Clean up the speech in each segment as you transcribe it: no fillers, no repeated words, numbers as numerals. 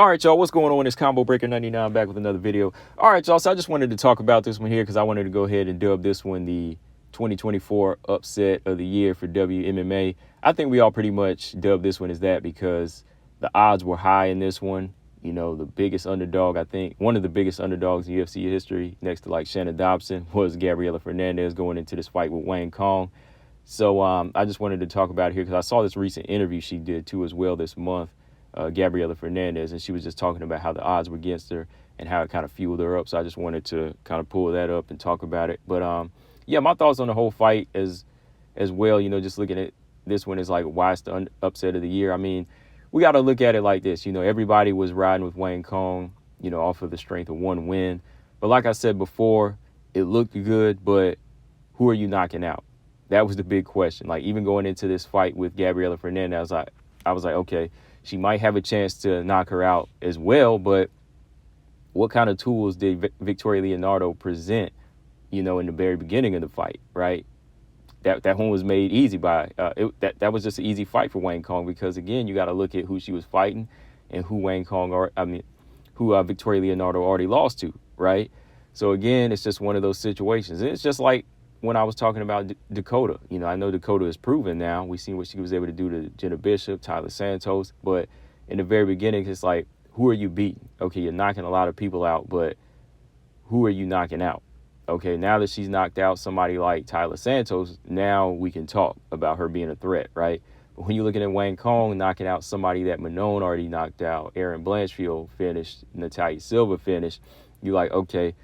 All right, y'all, what's going on? It's Combo Breaker 99 back with another video. All right, y'all, so I just wanted to talk about this one here because I wanted to go ahead and dub this one the 2024 Upset of the Year for WMMA. I think we all pretty much dubbed this one as that because the odds were high in this one. You know, the biggest underdog, I think, one of the biggest underdogs in UFC history, next to like Shannon Dobson, was Gabriella Fernandes going into this fight with Wang Cong. So I just wanted to talk about it here because I saw this recent interview she did too as well this month. Gabriella Fernandes, and she was just talking about how the odds were against her and how it kind of fueled her up. So I just wanted to kind of pull that up and talk about it. But yeah, my thoughts on the whole fight as well, you know, just looking at this one is like, why it's the upset of the year. I mean, we got to look at it like this. You know, everybody was riding with Wang Cong, you know, off of the strength of one win. But like I said before, it looked good, but who are you knocking out? That was the big question. Like, even going into this fight with Gabriella Fernandes, I was like, okay, she might have a chance to knock her out as well, but what kind of tools did Victoria Leonardo present, you know, in the very beginning of the fight, right? That one was made easy by, that was just an easy fight for Wang Cong because, again, you got to look at who she was fighting and who Victoria Leonardo already lost to, right? So, again, it's just one of those situations. And it's just like when I was talking about Dakota. You know, I know Dakota is proven now. We've seen what she was able to do to Jenna Bishop, Tyler Santos. But in the very beginning, it's like, who are you beating? Okay, you're knocking a lot of people out, but who are you knocking out? Okay, now that she's knocked out somebody like Tyler Santos, now we can talk about her being a threat, right? But when you're looking at Wang Cong knocking out somebody that Manon already knocked out, Erin Blanchfield finished, Natalia Silva finished, you're like, okay,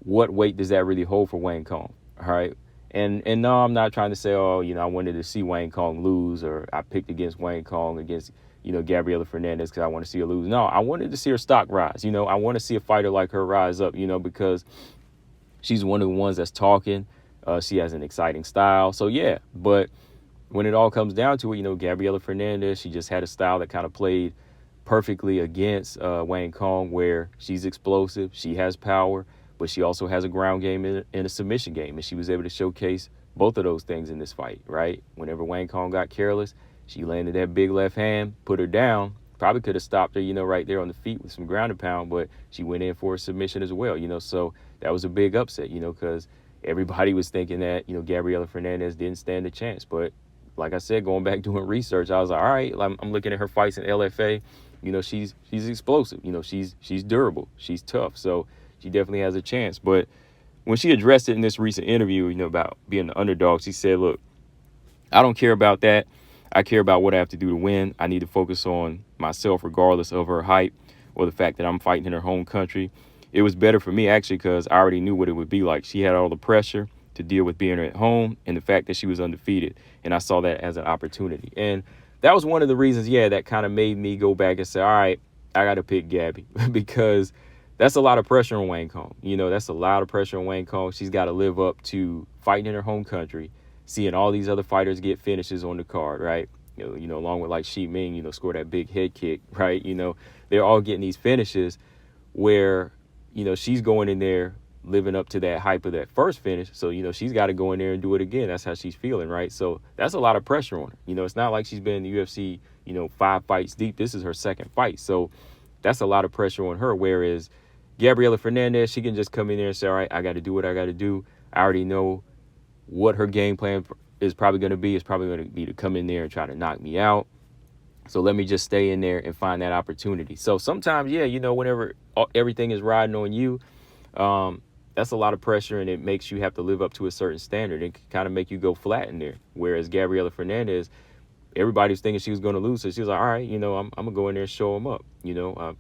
what weight does that really hold for Wang Cong? All right. And no, I'm not trying to say, oh, you know, I wanted to see Wang Cong lose or I picked against Wang Cong against, you know, Gabriella Fernandes because I want to see her lose. No, I wanted to see her stock rise. You know, I want to see a fighter like her rise up, you know, because she's one of the ones that's talking. She has an exciting style. So, yeah, but when it all comes down to it, you know, Gabriella Fernandes, she just had a style that kind of played perfectly against Wang Cong where she's explosive. She has power. But she also has a ground game and a submission game. And she was able to showcase both of those things in this fight, right? Whenever Wang Cong got careless, she landed that big left hand, put her down. Probably could have stopped her, you know, right there on the feet with some ground and pound, but she went in for a submission as well, you know. So that was a big upset, you know, because everybody was thinking that, you know, Gabriella Fernandes didn't stand a chance. But like I said, going back doing research, I was like, all right, I'm looking at her fights in LFA. You know, she's explosive. You know, she's durable. She's tough. So she definitely has a chance. But when she addressed it in this recent interview, you know, about being the underdog, she said, look, I don't care about that. I care about what I have to do to win. I need to focus on myself regardless of her height or the fact that I'm fighting in her home country. It was better for me, actually, because I already knew what it would be like. She had all the pressure to deal with being at home and the fact that she was undefeated. And I saw that as an opportunity. And that was one of the reasons, yeah, that kind of made me go back and say, all right, I got to pick Gabby because that's a lot of pressure on Wang Cong. You know, that's a lot of pressure on Wang Cong. She's got to live up to fighting in her home country, seeing all these other fighters get finishes on the card, right? You know, along with like Shi Ming, you know, score that big head kick, right? You know, they're all getting these finishes where, you know, she's going in there living up to that hype of that first finish. So, you know, she's got to go in there and do it again. That's how she's feeling, right? So that's a lot of pressure on her. You know, it's not like she's been in the UFC, you know, 5 fights deep. This is her second fight. So that's a lot of pressure on her. Whereas Gabriella Fernandes, she can just come in there and say, all right, I got to do what I got to do. I already know what her game plan is probably going to be. It's probably going to be to come in there and try to knock me out. So let me just stay in there and find that opportunity. So sometimes, yeah, you know, whenever everything is riding on you, that's a lot of pressure and it makes you have to live up to a certain standard. It can kind of make you go flat in there. Whereas Gabriella Fernandes, everybody was thinking she was going to lose. So she was like, all right, you know, I'm going to go in there and show them up. You know, I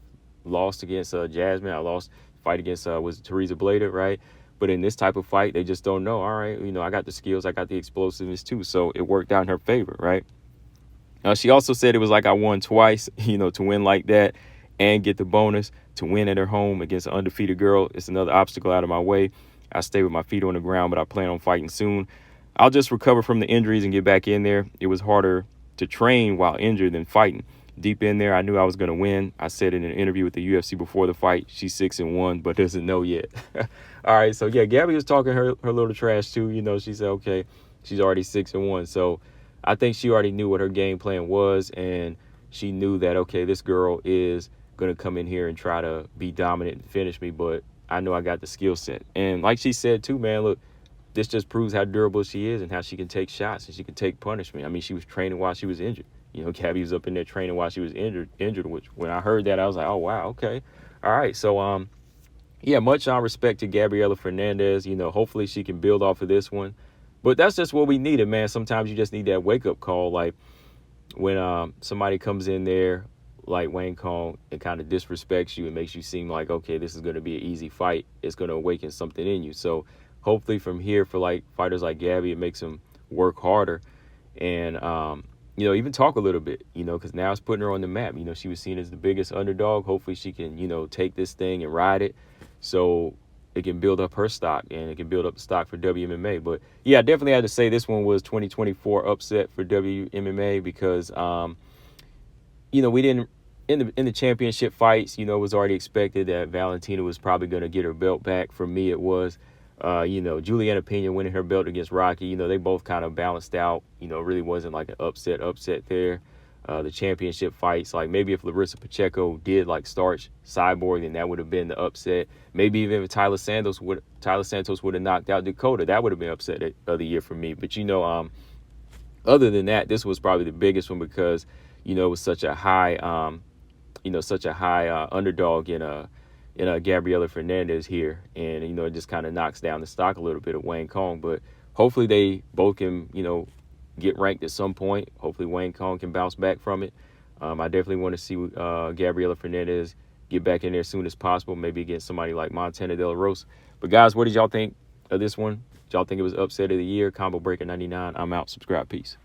lost against Jasmine. I lost fight against was Teresa Blader, right? But in this type of fight, they just don't know. All right, you know, I got the skills. I got the explosiveness too. So it worked out in her favor, right? She also said it was like I won twice, you know, to win like that and get the bonus to win at her home against an undefeated girl. It's another obstacle out of my way. I stay with my feet on the ground, but I plan on fighting soon. I'll just recover from the injuries and get back in there. It was harder to train while injured than fighting. Deep in there, I knew I was going to win. I said in an interview with the UFC before the fight, she's 6-1, but doesn't know yet. All right, so yeah, Gabby was talking her little trash too. You know, she said, okay, she's already 6-1. So I think she already knew what her game plan was, and she knew that, okay, this girl is gonna come in here and try to be dominant and finish me, but I know I got the skill set. And like she said too, man, look, this just proves how durable she is and how she can take shots and she can take punishment. I mean, she was training while she was injured. You know, Gabby was up in there training while she was injured, which when I heard that, I was like, oh, wow, okay. All right. So, yeah, much respect to Gabriella Fernandes. You know, hopefully she can build off of this one. But that's just what we needed, man. Sometimes you just need that wake-up call. Like when somebody comes in there like Wang Cong and kind of disrespects you and makes you seem like, okay, this is going to be an easy fight. It's going to awaken something in you. So hopefully from here for like fighters like Gabby, it makes them work harder and, you know, even talk a little bit, you know, because now it's putting her on the map. You know, she was seen as the biggest underdog. Hopefully she can, you know, take this thing and ride it so it can build up her stock and it can build up the stock for WMMA. But yeah, I definitely had to say this one was 2024 upset for WMMA because, you know, we didn't in the championship fights, you know, it was already expected that Valentina was probably going to get her belt back. For me, it was, you know, Juliana Pena winning her belt against Rocky. You know, they both kind of balanced out. You know, it really wasn't like an upset there. The championship fights, like maybe if Larissa Pacheco did like starch Cyborg, then that would have been the upset. Maybe even if Tyler Santos would have knocked out Dakota, that would have been upset of the year for me. But you know, other than that, this was probably the biggest one because you know it was such a high, underdog in a Gabriella Fernandes here, and you know it just kind of knocks down the stock a little bit of Wang Cong. But hopefully they both can, you know, get ranked at some point. Hopefully Wang Cong can bounce back from it. I definitely want to see Gabriella Fernandes get back in there as soon as possible, maybe against somebody like Montana De La Rosa. But guys, what did y'all think of this one? Did y'all think it was upset of the year? Combo Breaker 99. I'm out. Subscribe. Peace.